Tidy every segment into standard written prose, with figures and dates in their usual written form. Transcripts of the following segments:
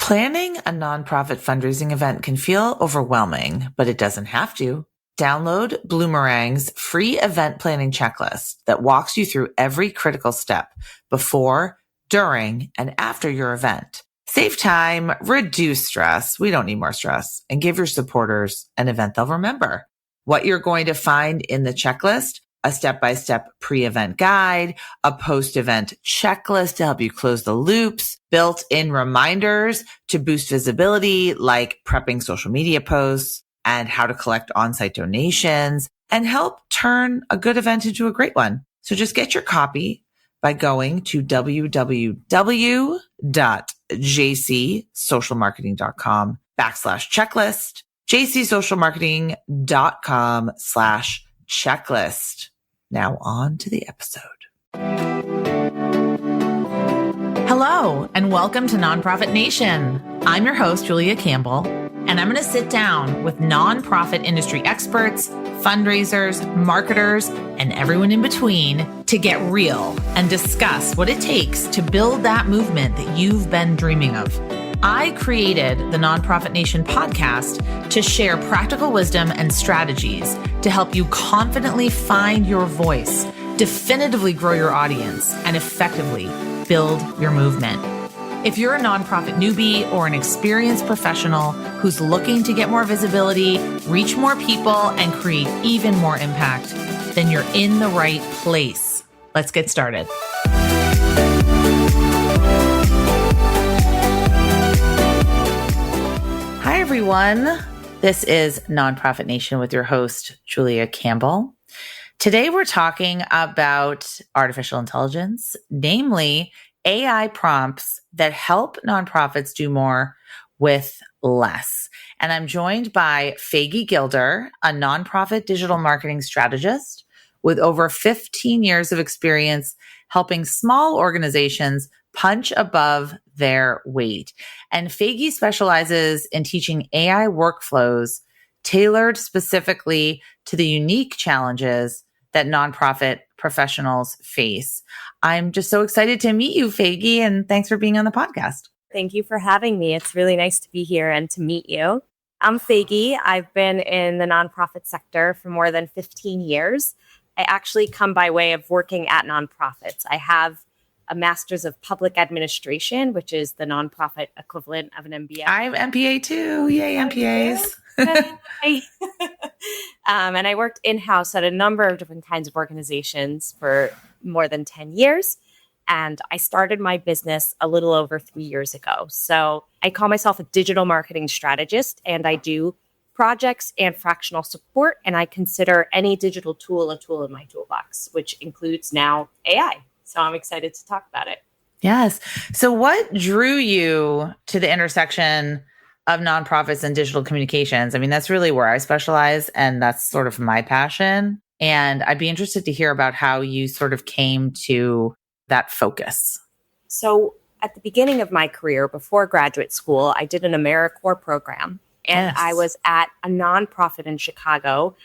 Planning a nonprofit fundraising event can feel overwhelming, but it doesn't have to. Download Bloomerang's free event planning checklist that walks you through every critical step before, during, and after your event. Save time, reduce stress. We don't need more stress, and give your supporters an event they'll remember. What you're going to find in the checklist: a step-by-step pre-event guide, a post-event checklist to help you close the loops, built-in reminders to boost visibility, like prepping social media posts and how to collect on-site donations, and help turn a good event into a great one. So just get your copy by going to www.jcsocialmarketing.com/checklist, jcsocialmarketing.com/checklist. Now on to the episode. Hello, and welcome to Nonprofit Nation. I'm your host, Julia Campbell, and I'm going to sit down with nonprofit industry experts, fundraisers, marketers, and everyone in between to get real and discuss what it takes to build that movement that you've been dreaming of. I created the Nonprofit Nation podcast to share practical wisdom and strategies to help you confidently find your voice, definitively grow your audience, and effectively build your movement. If you're a nonprofit newbie or an experienced professional who's looking to get more visibility, reach more people, and create even more impact, then you're in the right place. Let's get started. Hi, everyone. This is Nonprofit Nation with your host, Julia Campbell. Today, we're talking about artificial intelligence, namely AI prompts that help nonprofits do more with less. And I'm joined by Faigy Gilder, a nonprofit digital marketing strategist with over 15 years of experience helping small organizations punch above their weight. And Faigy specializes in teaching AI workflows tailored specifically to the unique challenges that nonprofit professionals face. I'm just so excited to meet you, Faigy, and thanks for being on the podcast. Thank you for having me. It's really nice to be here and to meet you. I'm Faigy. I've been in the nonprofit sector for more than 15 years. I actually come by way of working at nonprofits. I have a Master's of Public Administration, which is the nonprofit equivalent of an MBA. I have MPA too. Yay, MPAs. And I worked in-house at a number of different kinds of organizations for more than 10 years. And I started my business a little over 3 years ago. So I call myself a digital marketing strategist, and I do projects and fractional support. And I consider any digital tool a tool in my toolbox, which includes now AI. So I'm excited to talk about it. Yes. So what drew you to the intersection of nonprofits and digital communications? I mean, that's really where I specialize, and that's sort of my passion. And I'd be interested to hear about how you sort of came to that focus. So at the beginning of my career, before graduate school, I did an AmeriCorps program, and I was at a nonprofit in Chicago.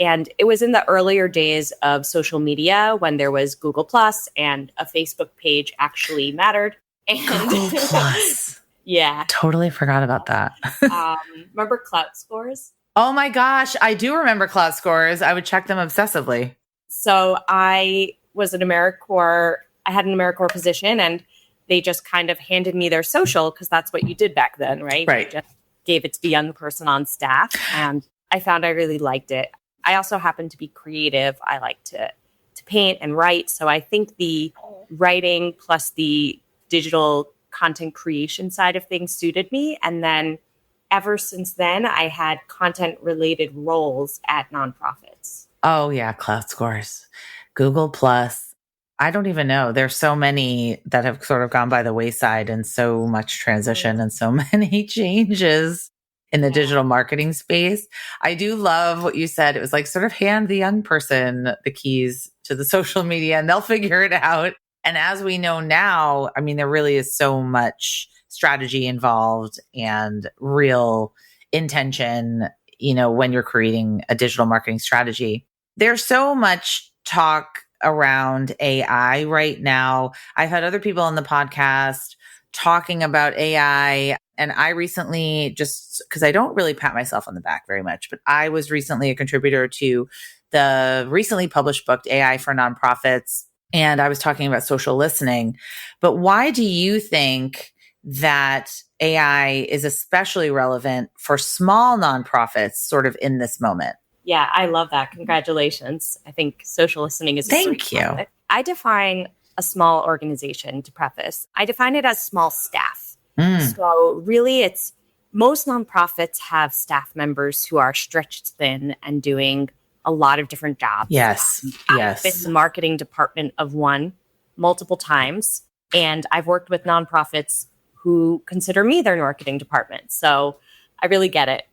And it was in the earlier days of social media when there was Google Plus and a Facebook page actually mattered. And Google Plus. Yeah. Totally forgot about that. Remember Clout Scores? Oh my gosh. I do remember Clout Scores. I would check them obsessively. So I was an AmeriCorps. I had an AmeriCorps position, and they just kind of handed me their social because that's what you did back then, right? Right. They just gave it to the young person on staff. And I found I really liked it. I also happen to be creative. I like to paint and write. So I think the writing plus the digital content creation side of things suited me. And then ever since then, I had content related roles at nonprofits. Oh yeah. Cloud Scores, Google Plus. I don't even know. There's so many that have sort of gone by the wayside, and so much transition and so many changes in the digital marketing space. I do love what you said. It was like sort of hand the young person the keys to the social media and they'll figure it out. And as we know now, I mean, there really is so much strategy involved and real intention, when you're creating a digital marketing strategy. There's so much talk around AI right now. I've had other people on the podcast talking about AI. And I recently, just because I don't really pat myself on the back very much, but I was recently a contributor to the recently published book, AI for Nonprofits. And I was talking about social listening. But why do you think that AI is especially relevant for small nonprofits sort of in this moment? Yeah, I love that. Congratulations. I think social listening is a great Thank you. topic. I define a small organization, to preface. I define it as small staff. So really it's most nonprofits have staff members who are stretched thin and doing a lot of different jobs. Yes. I've been the marketing department of one multiple times, and I've worked with nonprofits who consider me their marketing department. So I really get it.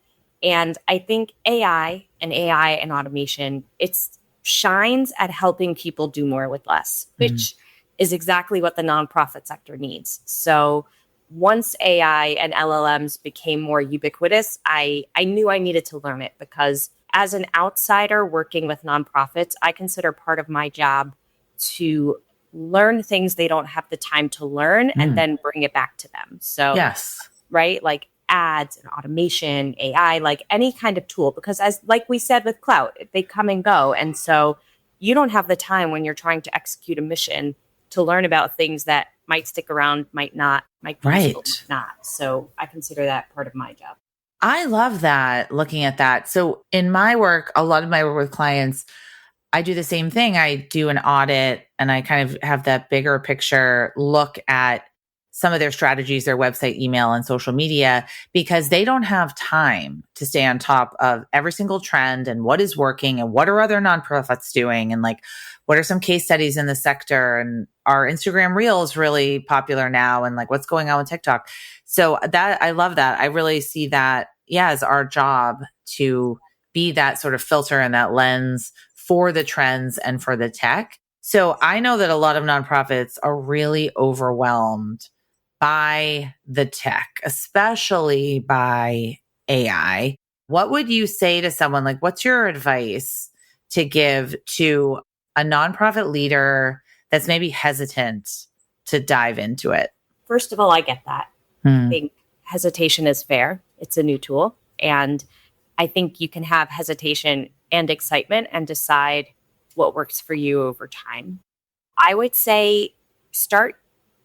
And I think AI and automation, it shines at helping people do more with less, which is exactly what the nonprofit sector needs. So once AI and LLMs became more ubiquitous, I knew I needed to learn it because as an outsider working with nonprofits, I consider part of my job to learn things they don't have the time to learn and then bring it back to them. So, right, like ads and automation, AI, like any kind of tool, because as like we said with clout, they come and go. And so you don't have the time when you're trying to execute a mission to learn about things that might stick around, might not, might be useful, might not. So I consider that part of my job. I love that, looking at that. So in my work, a lot of my work with clients, I do the same thing. I do an audit and I kind of have that bigger picture look at some of their strategies, their website, email, and social media, because they don't have time to stay on top of every single trend and what is working and what are other nonprofits doing and like, what are some case studies in the sector, and are Instagram Reels really popular now, and like what's going on with TikTok. So that, I love that. I really see that, as our job to be that sort of filter and that lens for the trends and for the tech. So I know that a lot of nonprofits are really overwhelmed by the tech, especially by AI. What would you say to someone, like, what's your advice to give to a nonprofit leader that's maybe hesitant to dive into it? First of all, I get that. I think hesitation is fair. It's a new tool. And I think you can have hesitation and excitement and decide what works for you over time. I would say start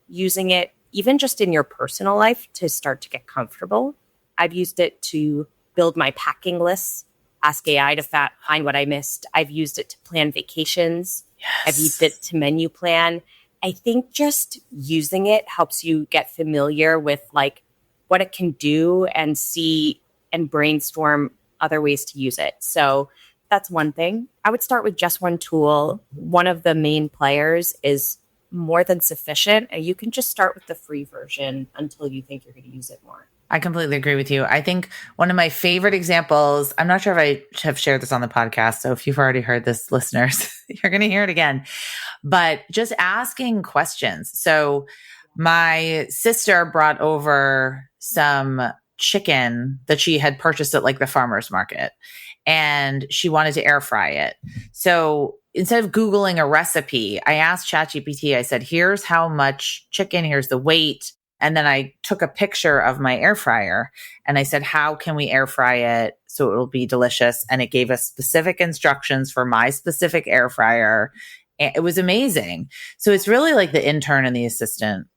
using it even just in your personal life to start to get comfortable. I've used it to build my packing lists, ask AI to find what I missed. I've used it to plan vacations. I've used it to menu plan. I think just using it helps you get familiar with like what it can do and see and brainstorm other ways to use it. So that's one thing. I would start with just one tool. One of the main players is more than sufficient. And you can just start with the free version until you think you're going to use it more. I completely agree with you. I think one of my favorite examples, I'm not sure if I have shared this on the podcast, so if you've already heard this, listeners, you're going to hear it again, but just asking questions. So my sister brought over some chicken that she had purchased at like the farmer's market, and she wanted to air fry it. So instead of Googling a recipe, I asked ChatGPT, I said, here's how much chicken, here's the weight. And then I took a picture of my air fryer and I said, how can we air fry it so it will be delicious? And it gave us specific instructions for my specific air fryer. And it was amazing. So it's really like the intern and the assistant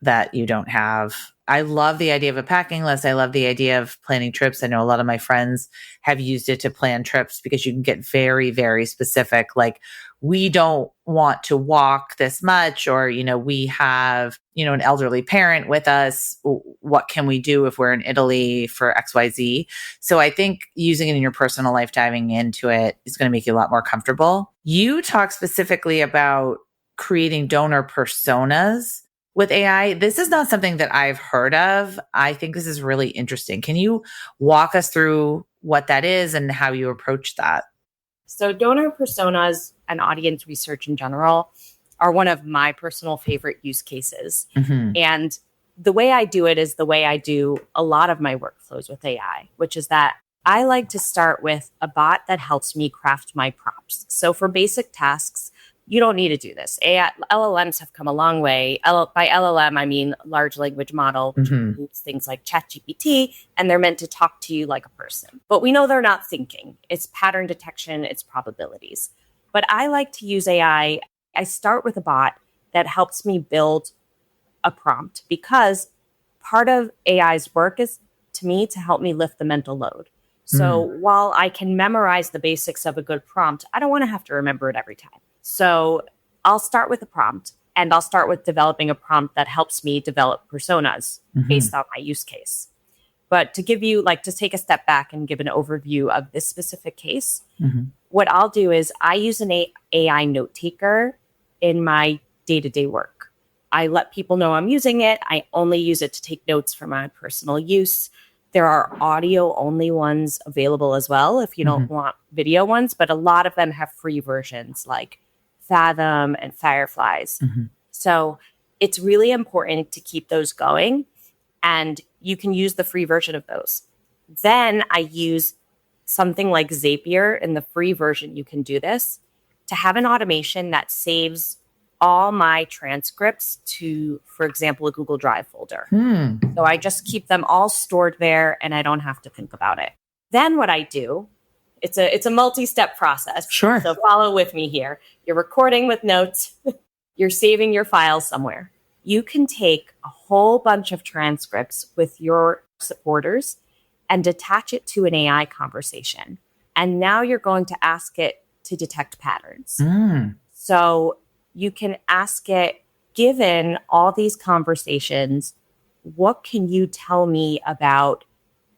that you don't have. I love the idea of a packing list. I love the idea of planning trips. I know a lot of my friends have used it to plan trips because you can get very, very specific. Like, we don't want to walk this much, or, we have, an elderly parent with us. What can we do if we're in Italy for XYZ? So I think using it in your personal life, diving into it, is going to make you a lot more comfortable. You talk specifically about creating donor personas with AI. This is not something that I've heard of. I think this is really interesting. Can you walk us through what that is and how you approach that? So donor personas and audience research in general are one of my personal favorite use cases. And the way I do it is the way I do a lot of my workflows with AI, which is that I like to start with a bot that helps me craft my prompts. So for basic tasks, you don't need to do this. LLMs have come a long way. By LLM, I mean large language model, which includes things like ChatGPT, and they're meant to talk to you like a person. But we know they're not thinking. It's pattern detection, it's probabilities. But I like to use AI. I start with a bot that helps me build a prompt, because part of AI's work is, to me, to help me lift the mental load. So while I can memorize the basics of a good prompt, I don't want to have to remember it every time. So I'll start with a prompt, and I'll start with developing a prompt that helps me develop personas based on my use case. But to give you, to take a step back and give an overview of this specific case, what I'll do is I use an AI note taker in my day-to-day work. I let people know I'm using it. I only use it to take notes for my personal use. There are audio-only ones available as well if you don't want video ones, but a lot of them have free versions like Fathom and Fireflies. So it's really important to keep those going, and you can use the free version of those. Then I use something like Zapier. In the free version, you can do this to have an automation that saves all my transcripts to, for example, a Google Drive folder. So I just keep them all stored there, and I don't have to think about it. Then what I do, it's a multi-step process. Sure. So follow with me here. You're recording with notes. You're saving your files somewhere. You can take a whole bunch of transcripts with your supporters and attach it to an AI conversation. And now you're going to ask it to detect patterns. So you can ask it, given all these conversations, what can you tell me about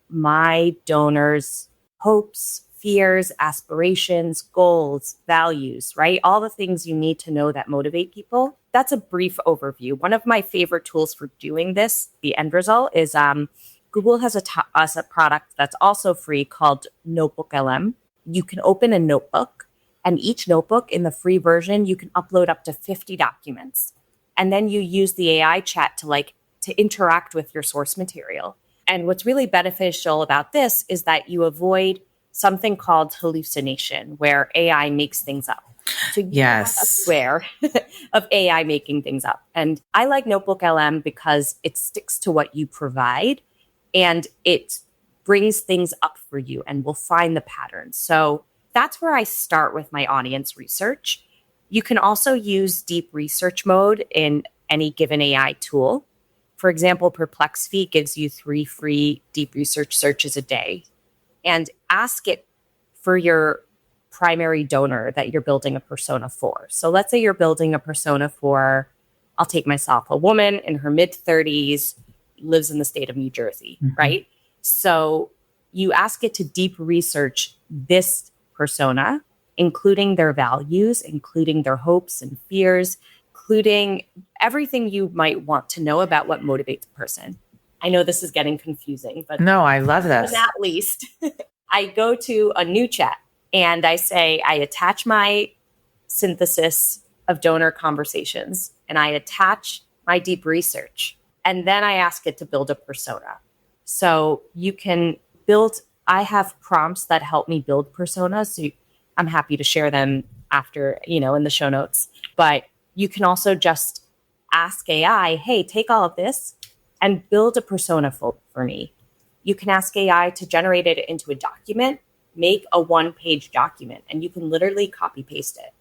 my donors' hopes, fears, aspirations, goals, values, right? All the things you need to know that motivate people. That's a brief overview. One of my favorite tools for doing this, the end result, is Google has a product that's also free called Notebook LM. You can open a notebook, and each notebook in the free version, you can upload up to 50 documents. And then you use the AI chat to interact with your source material. And what's really beneficial about this is that you avoid something called hallucination, where AI makes things up. So you have a square of AI making things up. And I like Notebook LM because it sticks to what you provide, and it brings things up for you and will find the patterns. So that's where I start with my audience research. You can also use deep research mode in any given AI tool. For example, Perplexity gives you 3 free deep research searches a day. And ask it for your primary donor that you're building a persona for. So let's say you're building a persona for, I'll take myself, a woman in her mid-30s, lives in the state of New Jersey, right? So you ask it to deep research this persona, including their values, including their hopes and fears, including everything you might want to know about what motivates a person. I know this is getting confusing, but no, I love this. At least I go to a new chat and I say, I attach my synthesis of donor conversations and I attach my deep research. And then I ask it to build a persona. So you can build, I have prompts that help me build personas. So I'm happy to share them after, in the show notes. But you can also just ask AI, hey, take all of this and build a persona for me. You can ask AI to generate it into a document, make a 1-page document, and you can literally copy paste it.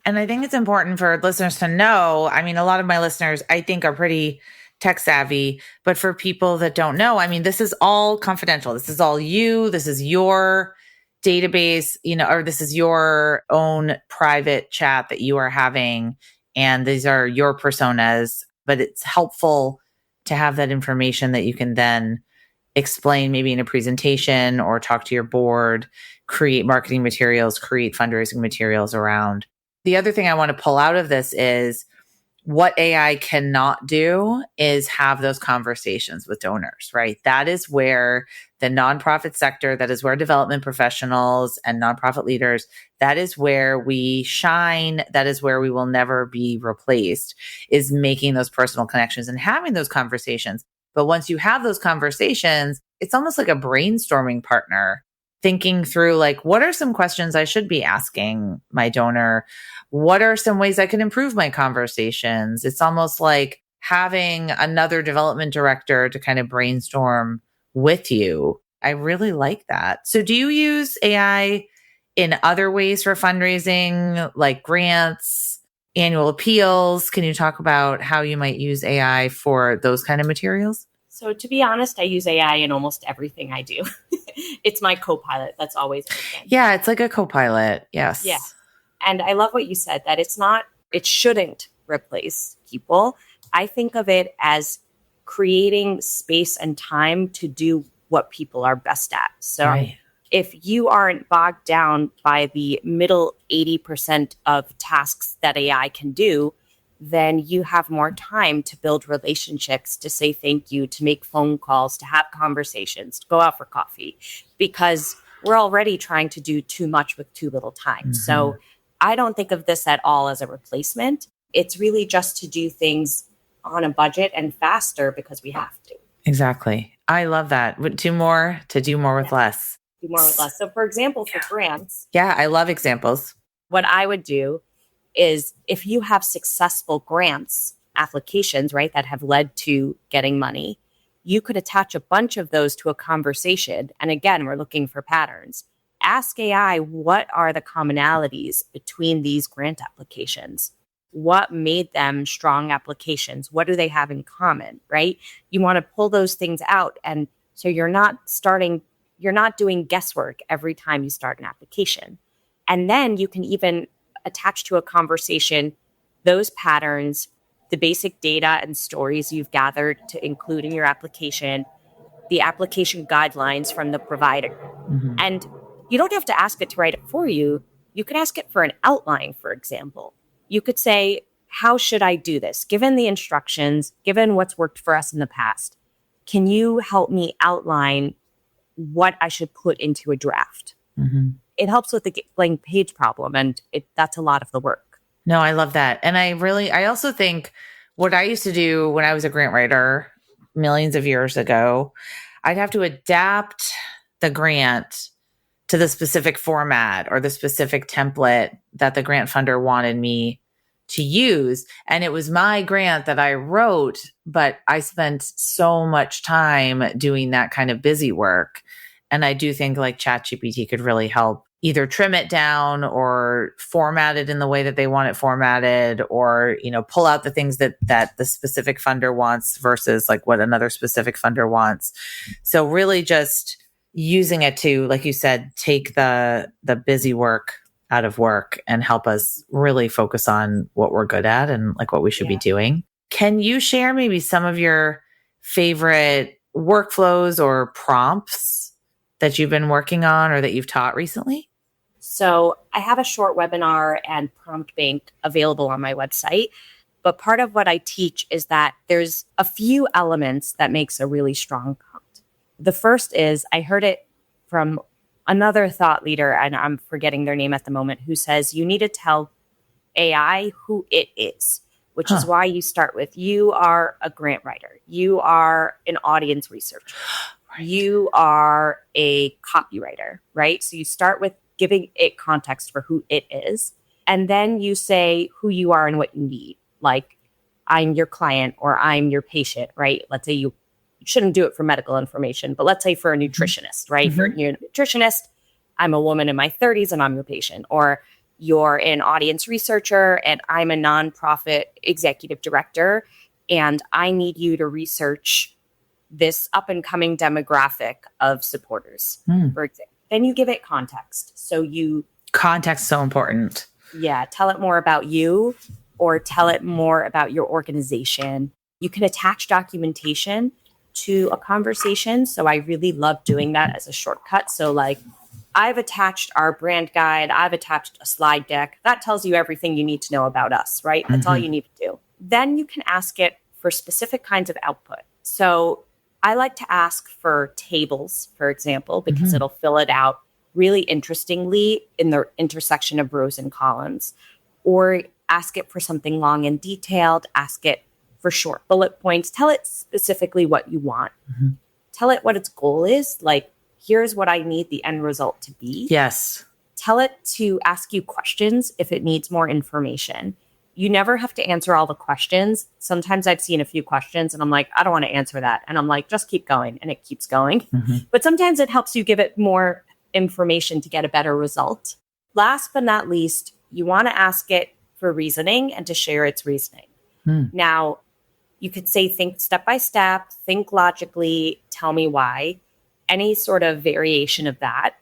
And I think it's important for listeners to know, a lot of my listeners, I think, are pretty tech savvy, but for people that don't know, this is all confidential. This is all you. This is your database, or this is your own private chat that you are having. And these are your personas, but it's helpful to have that information that you can then explain maybe in a presentation or talk to your board, create marketing materials, create fundraising materials around. The other thing I want to pull out of this is what AI cannot do is have those conversations with donors, right? That is where the nonprofit sector, that is where development professionals and nonprofit leaders, that is where we shine. That is where we will never be replaced, is making those personal connections and having those conversations. But once you have those conversations, it's almost like a brainstorming partner thinking through like, what are some questions I should be asking my donor? What are some ways I can improve my conversations? It's almost like having another development director to kind of brainstorm with you. I really like that. So do you use AI in other ways for fundraising, like grants, annual appeals? Can you talk about how you might use AI for those kind of materials? So to be honest, I use AI in almost everything I do. It's my co-pilot that's always open. Yeah, it's like a co-pilot. Yes. Yeah. And I love what you said, that it shouldn't replace people. I think of it as creating space and time to do what people are best at. So Right. if you aren't bogged down by the middle 80% of tasks that AI can do, then you have more time to build relationships, to say thank you, to make phone calls, to have conversations, to go out for coffee, because we're already trying to do too much with too little time. Mhm. So I don't think of this at all as a replacement. It's really just to do things on a budget and faster because we have to. Exactly. I love that. To do more with less. Do more with less. So for example, for grants, Yeah, I love examples. what I would do is if you have successful grants applications, right, that have led to getting money, you could attach a bunch of those to a conversation. And again, we're looking for patterns. Ask AI, what are the commonalities between these grant applications? What made them strong applications? What do they have in common, right? You want to pull those things out. And so you're not doing guesswork every time you start an application. And then you can even attach to a conversation those patterns, the basic data and stories you've gathered to include in your application, the application guidelines from the provider. Mhm. And you don't have to ask it to write it for you. You could ask it for an outline, for example. You could say, how should I do this? Given the instructions, given what's worked for us in the past, can you help me outline what I should put into a draft? Mhm. It helps with the blank page problem, and that's a lot of the work. No, I love that. And I also think what I used to do when I was a grant writer millions of years ago, I'd have to adapt the grant to the specific format or the specific template that the grant funder wanted me to use. And it was my grant that I wrote, but I spent so much time doing that kind of busy work. And I do think like ChatGPT could really help either trim it down or format it in the way that they want it formatted, or, pull out the things that the specific funder wants versus like what another specific funder wants. So really just using it to, like you said, take the busy work out of work and help us really focus on what we're good at and like what we should be doing. Can you share maybe some of your favorite workflows or prompts that you've been working on or that you've taught recently? So I have a short webinar and prompt bank available on my website. But part of what I teach is that there's a few elements that makes a really strong prompt. The first is, I heard it from another thought leader, and I'm forgetting their name at the moment, who says you need to tell AI who it is, which is why you start with, you are a grant writer. You are an audience researcher. Right. You are a copywriter, right? So you start with giving it context for who it is. And then you say who you are and what you need. Like, I'm your client or I'm your patient, right? Let's say you shouldn't do it for medical information, but let's say for a nutritionist, right? Mm-hmm. For you're a nutritionist, I'm a woman in my 30s and I'm your patient. Or you're an audience researcher and I'm a nonprofit executive director and I need you to research this up and coming demographic of supporters, for example. Then you give it context. So context, so important. Yeah. Tell it more about you or tell it more about your organization. You can attach documentation to a conversation. So I really love doing that as a shortcut. So like, I've attached our brand guide. I've attached a slide deck. That tells you everything you need to know about us, right? That's all you need to do. Then you can ask it for specific kinds of output. So I like to ask for tables, for example, because it'll fill it out really interestingly in the intersection of rows and columns. Or ask it for something long and detailed. Ask it for short bullet points. Tell it specifically what you want. Tell it what its goal is. Like, here's what I need the end result to be. Yes. Tell it to ask you questions if it needs more information. You never have to answer all the questions. Sometimes I've seen a few questions and I'm like, I don't want to answer that. And I'm like, just keep going. And it keeps going. Mm-hmm. But sometimes it helps you give it more information to get a better result. Last but not least, you want to ask it for reasoning and to share its reasoning. Now, you could say, think step by step, think logically, tell me why, any sort of variation of that,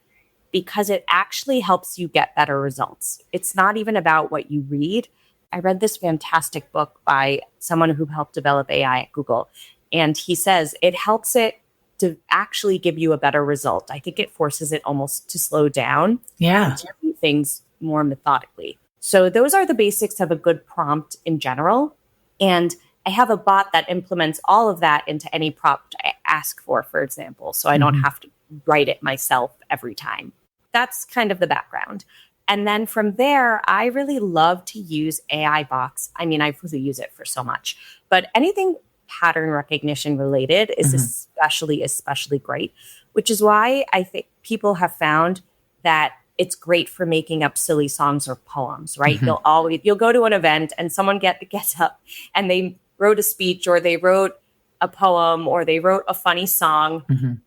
because it actually helps you get better results. It's not even about what you read. I read this fantastic book by someone who helped develop AI at Google. And he says it helps it to actually give you a better result. I think it forces it almost to slow down. Yeah. And to do things more methodically. So those are the basics of a good prompt in general. And I have a bot that implements all of that into any prompt I ask for example. So I don't have to write it myself every time. That's kind of the background. And then from there, I really love to use AI box. I mean, I really use it for so much, but anything pattern recognition related is especially great, which is why I think people have found that it's great for making up silly songs or poems, right? You'll go to an event and someone gets up and they wrote a speech or they wrote a poem or they wrote a funny song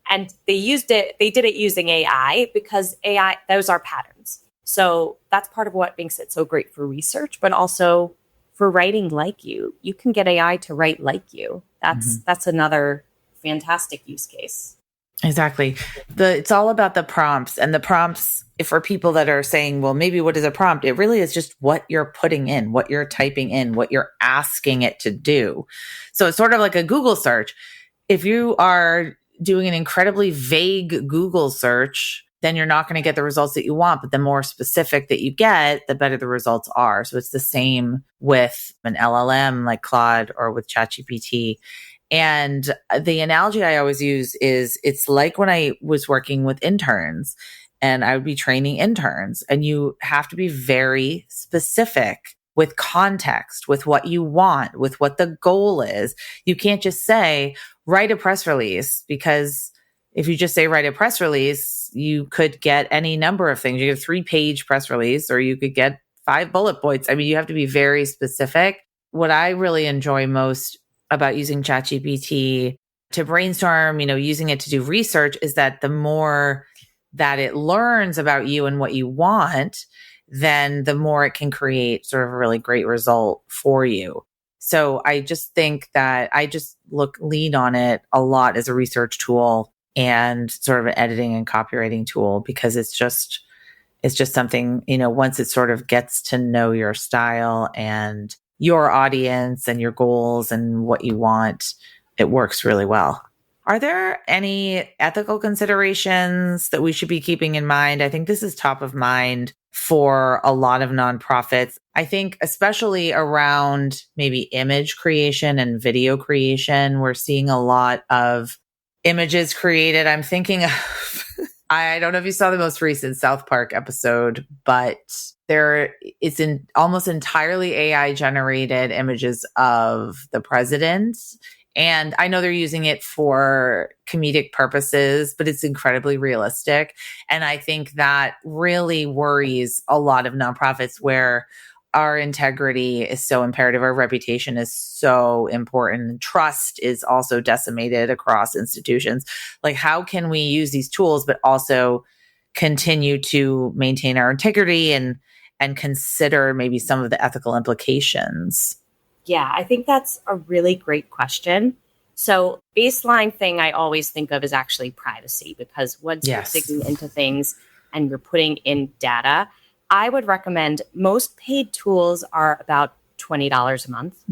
and they did it using AI because AI, those are patterns. So that's part of what makes it so great for research, but also for writing like you. You can get AI to write like you. That's another fantastic use case. Exactly. It's all about the prompts, and the prompts for people that are saying, well, maybe what is a prompt? It really is just what you're putting in, what you're typing in, what you're asking it to do. So it's sort of like a Google search. If you are doing an incredibly vague Google search, then you're not going to get the results that you want. But the more specific that you get, the better the results are. So it's the same with an LLM like Claude or with ChatGPT. And the analogy I always use is it's like when I was working with interns and I would be training interns, and you have to be very specific with context, with what you want, with what the goal is. You can't just say, write a press release, because if you just say write a press release, you could get any number of things. You get a 3-page press release, or you could get 5 bullet points. I mean, you have to be very specific. What I really enjoy most about using ChatGPT to brainstorm, using it to do research, is that the more that it learns about you and what you want, then the more it can create sort of a really great result for you. So I just think that I just lean on it a lot as a research tool and sort of an editing and copywriting tool, because it's just something, once it sort of gets to know your style and your audience and your goals and what you want, it works really well. Are there any ethical considerations that we should be keeping in mind? I think this is top of mind for a lot of nonprofits. I think especially around maybe image creation and video creation, we're seeing a lot of images created. I'm thinking of, I don't know if you saw the most recent South Park episode, but it's almost entirely AI generated images of the president. And I know they're using it for comedic purposes, but it's incredibly realistic. And I think that really worries a lot of nonprofits, where our integrity is so imperative. Our reputation is so important. Trust is also decimated across institutions. Like, how can we use these tools, but also continue to maintain our integrity and consider maybe some of the ethical implications? Yeah, I think that's a really great question. So baseline thing I always think of is actually privacy, because once you're digging into things and you're putting in data, I would recommend most paid tools are about $20 a month.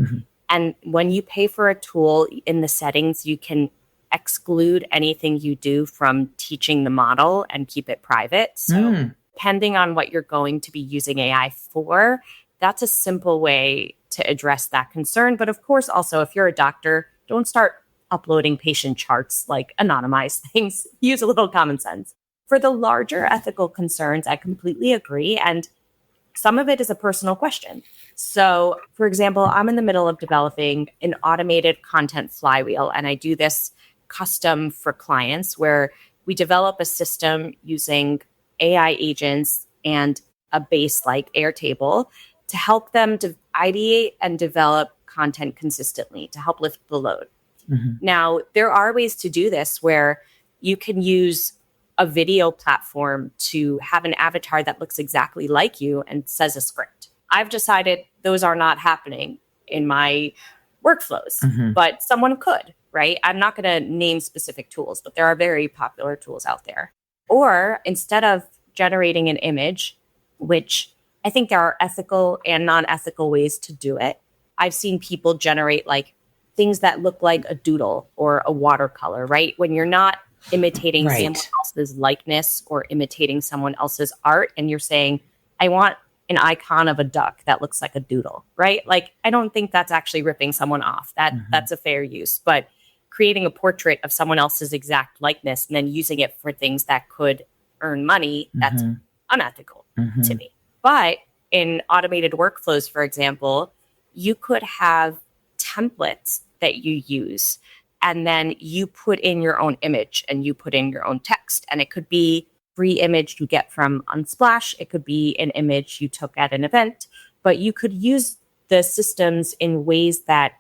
And when you pay for a tool, in the settings, you can exclude anything you do from teaching the model and keep it private. So depending on what you're going to be using AI for, that's a simple way to address that concern. But of course, also, if you're a doctor, don't start uploading patient charts, like anonymize things. Use a little common sense. For the larger ethical concerns, I completely agree. And some of it is a personal question. So, for example, I'm in the middle of developing an automated content flywheel, and I do this custom for clients where we develop a system using AI agents and a base like Airtable to help them to ideate and develop content consistently to help lift the load. Now, there are ways to do this where you can use a video platform to have an avatar that looks exactly like you and says a script. I've decided those are not happening in my workflows, but someone could, right? I'm not going to name specific tools, but there are very popular tools out there. Or instead of generating an image, which I think there are ethical and non-ethical ways to do it, I've seen people generate like things that look like a doodle or a watercolor, right? When you're not imitating someone else's likeness or imitating someone else's art and you're saying, I want an icon of a duck that looks like a doodle, right? Like, I don't think that's actually ripping someone off. That's a fair use. But creating a portrait of someone else's exact likeness and then using it for things that could earn money, that's unethical to me. But in automated workflows, for example, you could have templates that you use and then you put in your own image and you put in your own text. And it could be free image you get from Unsplash. It could be an image you took at an event, but you could use the systems in ways that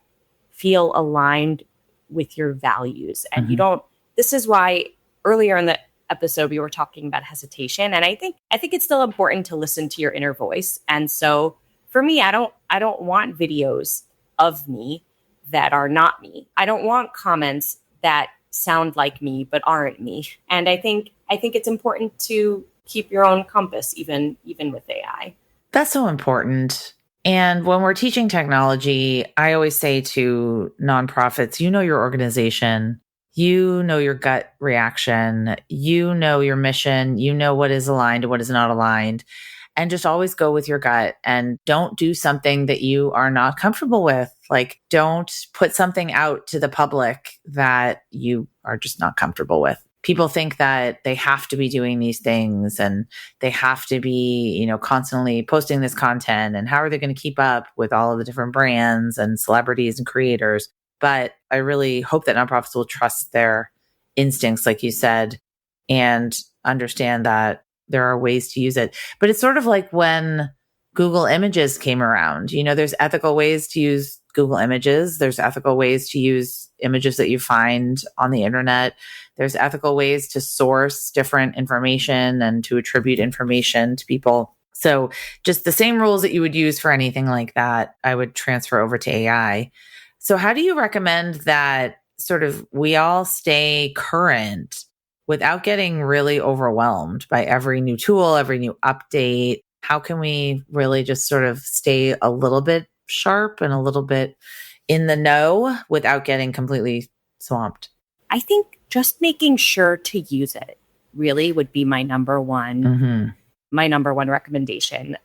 feel aligned with your values. And you don't, this is why earlier in the episode, we were talking about hesitation. And I think it's still important to listen to your inner voice. And so for me, I don't want videos of me that are not me. I don't want comments that sound like me but aren't me. And I think it's important to keep your own compass even with AI. That's so important. And when we're teaching technology, I always say to nonprofits, you know your organization, you know your gut reaction, you know your mission, you know what is aligned and what is not aligned. And just always go with your gut and don't do something that you are not comfortable with. Like, don't put something out to the public that you are just not comfortable with. People think that they have to be doing these things and they have to be, constantly posting this content. And how are they going to keep up with all of the different brands and celebrities and creators? But I really hope that nonprofits will trust their instincts, like you said, and understand that there are ways to use it. But it's sort of like when Google Images came around. There's ethical ways to use Google Images. There's ethical ways to use images that you find on the internet. There's ethical ways to source different information and to attribute information to people. So just the same rules that you would use for anything like that, I would transfer over to AI. So how do you recommend that sort of we all stay current without getting really overwhelmed by every new tool, every new update? How can we really just sort of stay a little bit sharp and a little bit in the know without getting completely swamped? I think just making sure to use it really would be my number one recommendation.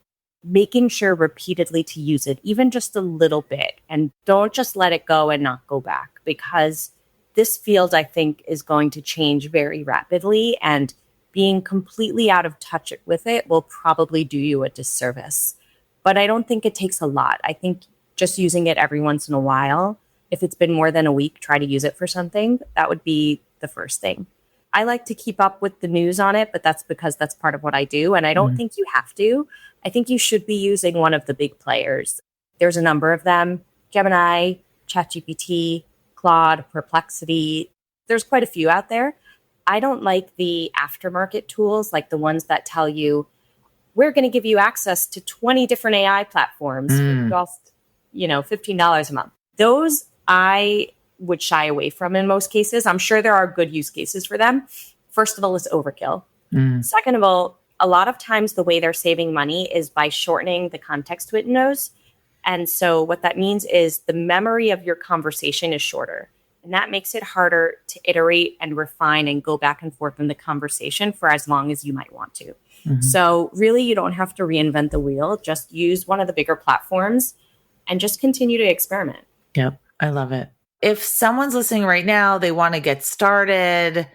Making sure repeatedly to use it, even just a little bit, and don't just let it go and not go back, because this field, I think, is going to change very rapidly, and being completely out of touch with it will probably do you a disservice. But I don't think it takes a lot. I think just using it every once in a while, if it's been more than a week, try to use it for something. That would be the first thing. I like to keep up with the news on it, but that's because that's part of what I do. And I don't think you have to. I think you should be using one of the big players. There's a number of them: Gemini, ChatGPT, Claude, Perplexity. There's quite a few out there. I don't like the aftermarket tools, like the ones that tell you, we're going to give you access to 20 different AI platforms for just, $15 a month. Those I would shy away from in most cases. I'm sure there are good use cases for them. First of all, it's overkill. Second of all, a lot of times the way they're saving money is by shortening the context windows. And so what that means is the memory of your conversation is shorter. And that makes it harder to iterate and refine and go back and forth in the conversation for as long as you might want to. So really, you don't have to reinvent the wheel. Just use one of the bigger platforms and just continue to experiment. Yep. I love it. If someone's listening right now, they want to get started,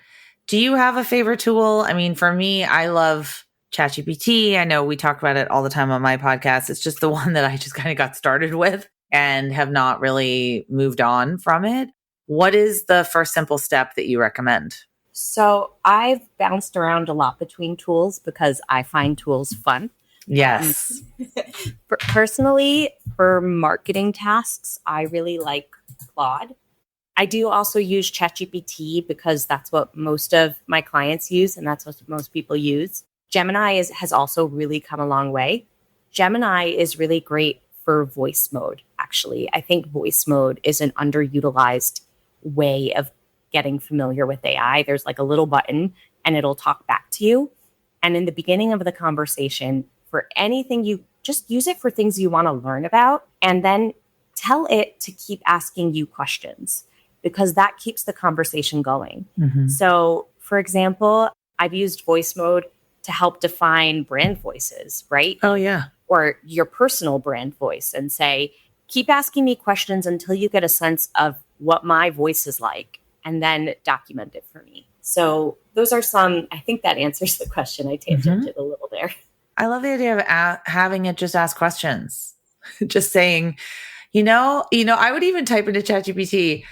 do you have a favorite tool? I mean, for me, I love ChatGPT. I know we talk about it all the time on my podcast. It's just the one that I just kind of got started with and have not really moved on from it. What is the first simple step that you recommend? So I've bounced around a lot between tools because I find tools fun. Yes. Personally, for marketing tasks, I really like Claude. I do also use ChatGPT because that's what most of my clients use and that's what most people use. Gemini has also really come a long way. Gemini is really great for voice mode, actually. I think voice mode is an underutilized way of getting familiar with AI. There's like a little button and it'll talk back to you. And in the beginning of the conversation, for anything, you just use it for things you want to learn about and then tell it to keep asking you questions because that keeps the conversation going. Mm-hmm. So, for example, I've used voice mode to help define brand voices, right? Oh, yeah. Or your personal brand voice and say, keep asking me questions until you get a sense of what my voice is like and then document it for me. So those are some, I think that answers the question. I tangented a little there. I love the idea of having it just ask questions, just saying, I would even type into ChatGPT,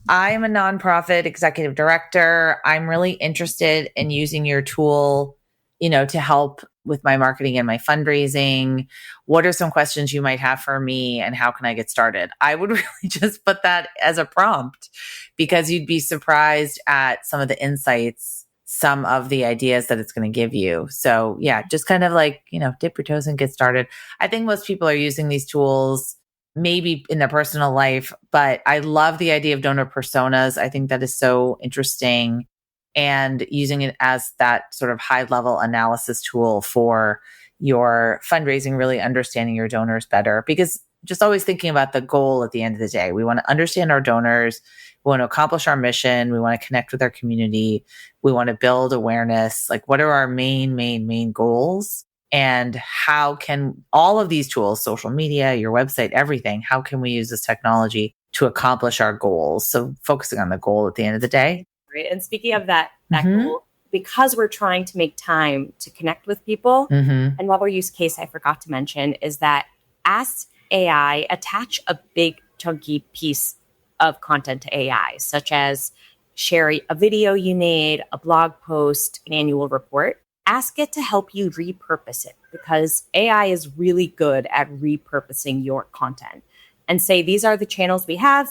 I'm a nonprofit executive director. I'm really interested in using your tool, to help with my marketing and my fundraising. What are some questions you might have for me and how can I get started? I would really just put that as a prompt because you'd be surprised at some of the insights, some of the ideas that it's going to give you. So yeah, just kind of like, dip your toes and get started. I think most people are using these tools maybe in their personal life, but I love the idea of donor personas. I think that is so interesting and using it as that sort of high level analysis tool for your fundraising, really understanding your donors better, because just always thinking about the goal at the end of the day. We want to understand our donors. We want to accomplish our mission. We want to connect with our community. We want to build awareness. Like, what are our main goals? And how can all of these tools, social media, your website, everything, how can we use this technology to accomplish our goals? So focusing on the goal at the end of the day. Right. And speaking of that goal, because we're trying to make time to connect with people, another use case I forgot to mention is that ask AI, attach a big chunky piece of content to AI, such as share a video you made, a blog post, an annual report. Ask it to help you repurpose it because AI is really good at repurposing your content and say, these are the channels we have.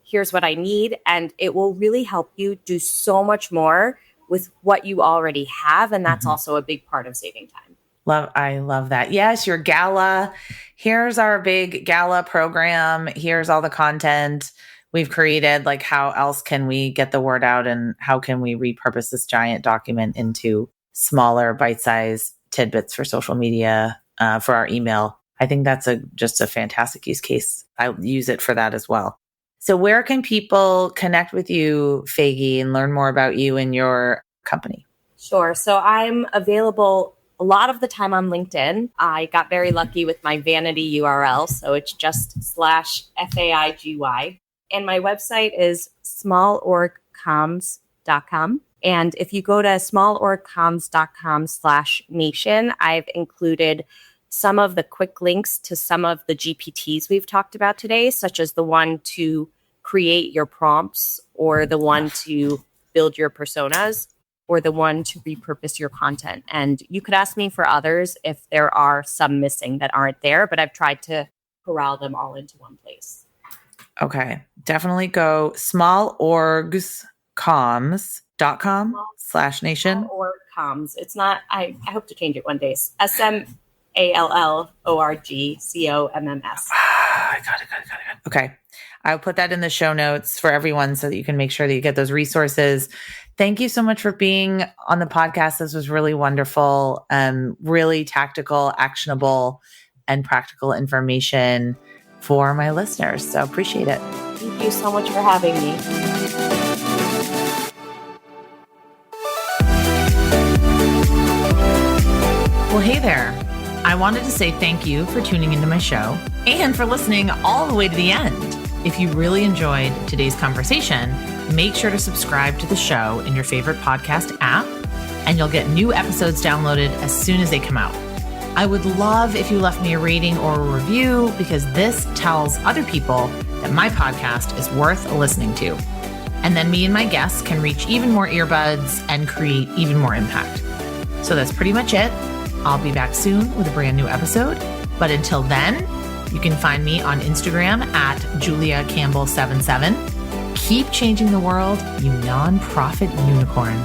Here's what I need. And it will really help you do so much more with what you already have. And that's also a big part of saving time. I love that. Yes, your gala. Here's our big gala program. Here's all the content we've created. Like, how else can we get the word out and how can we repurpose this giant document into smaller bite-sized tidbits for social media, for our email? I think that's just a fantastic use case. I use it for that as well. So where can people connect with you, Faigy, and learn more about you and your company? Sure. So I'm available a lot of the time on LinkedIn. I got very lucky with my vanity URL. So it's just /FAIGY. And my website is smallorgcomms.com. And if you go to smallorgcomms.com/nation, I've included some of the quick links to some of the GPTs we've talked about today, such as the one to create your prompts or the one to build your personas or the one to repurpose your content. And you could ask me for others if there are some missing that aren't there, but I've tried to corral them all into one place. Okay. Definitely go smallorgcomms.com/nation. Or comms. It's not, I hope to change it one day. SMALLORGCOMMS. I got it. Okay. I'll put that in the show notes for everyone so that you can make sure that you get those resources. Thank you so much for being on the podcast. This was really wonderful, really tactical, actionable, and practical information for my listeners. So appreciate it. Thank you so much for having me. Well, hey there. I wanted to say thank you for tuning into my show and for listening all the way to the end. If you really enjoyed today's conversation, make sure to subscribe to the show in your favorite podcast app, and you'll get new episodes downloaded as soon as they come out. I would love if you left me a rating or a review because this tells other people that my podcast is worth listening to. And then me and my guests can reach even more earbuds and create even more impact. So that's pretty much it. I'll be back soon with a brand new episode. But until then, you can find me on Instagram at JuliaCampbell77. Keep changing the world, you nonprofit unicorn.